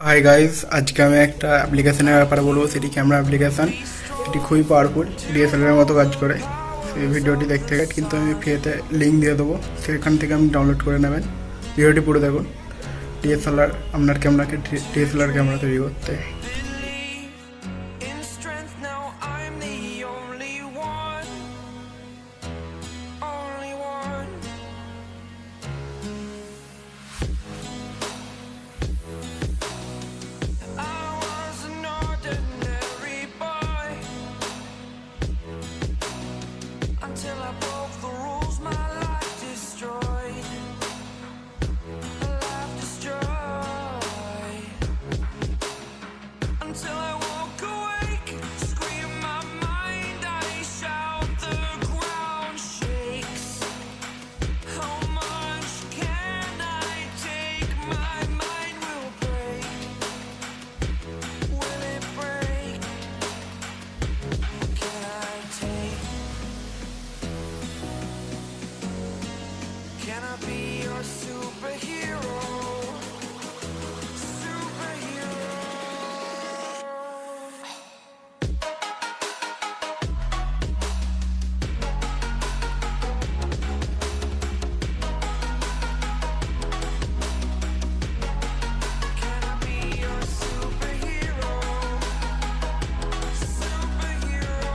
Hi guys, আজকে আমি একটা অ্যাপ্লিকেশনের ব্যাপারে বলবো। সেটি ক্যামেরা অ্যাপ্লিকেশন। এটি খুবই পাওয়ারফুল, ডিএসএলআর মতো কাজ করে। সেই ভিডিওটি দেখতে গেলে কিন্তু আমি ফ্রিতে লিঙ্ক দিয়ে দেবো, সেখান থেকে আপনি ডাউনলোড করে নেবেন। ভিডিওটি পুরো দেখুন। ডিএসএলআর আপনার ক্যামেরাকে ডিএসএলআর ক্যামেরা তৈরি করতে Can I be your superhero? Superhero. Can I be your superhero? Superhero.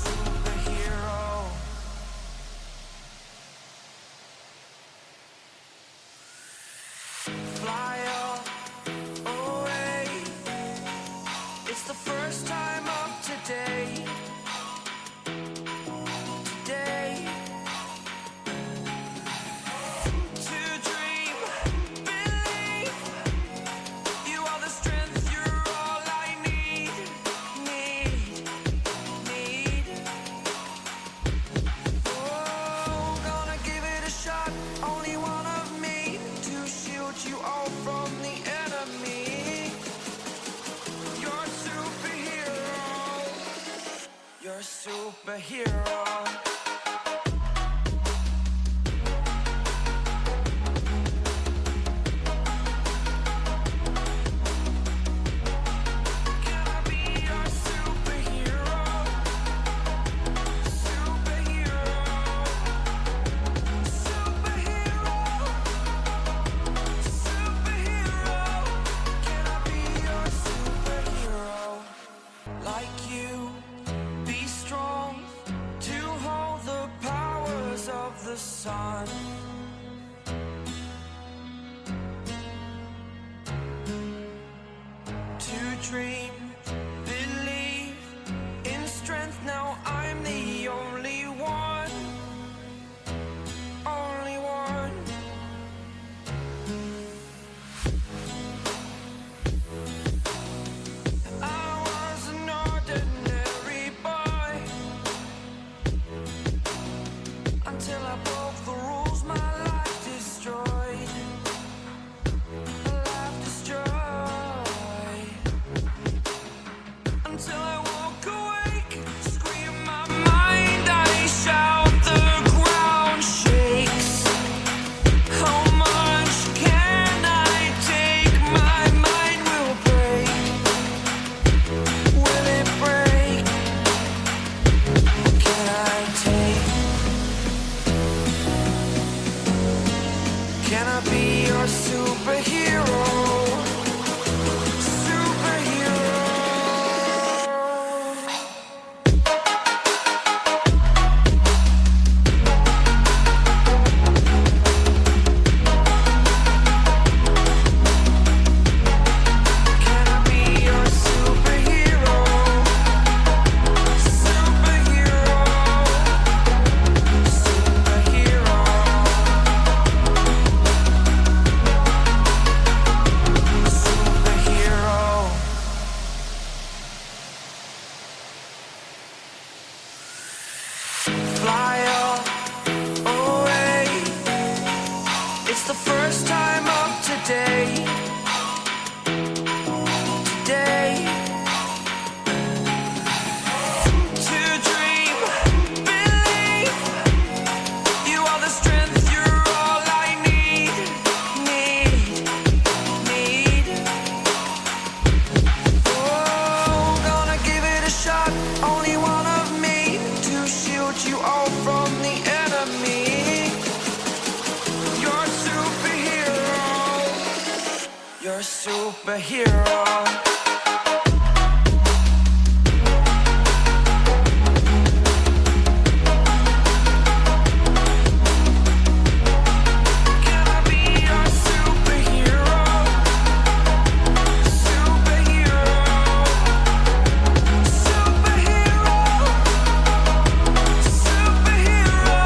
Superhero. Fly away. It's the first time of today. Today. To dream, believe. You are the strength, you're all I need. Need. Oh, gonna give it a shot. Only one of me to shield you all from the enemy. You're a superhero. You're a superhero. Can I be your superhero? Superhero. Superhero. Superhero. Can I be your superhero? Like you, be strong to hold the powers of the sun. To dream, believe in strength. Now I'm the only one. Only one. I was an ordinary boy until I broke the rules. My life destroyed. Life destroyed. Until I woke awake, scream my mind, I shout, the ground shakes. How much can I take? My mind will break. Will it break? Can I take? Can I be your superhero? Superhero. Can I be your superhero? Superhero. Superhero. Superhero. Fly away. It's the first time of today. Today. To dream, believe. shield you all from the enemy. You're a superhero. You're a superhero. Can I be your superhero? Superhero. Superhero. Superhero.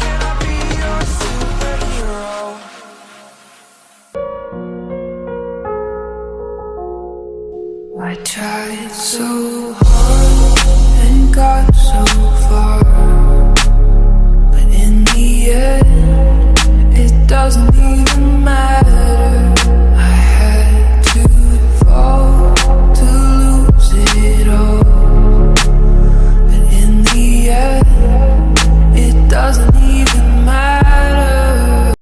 Can I be your superhero? I tried so hard and got so far, but in the end, it doesn't even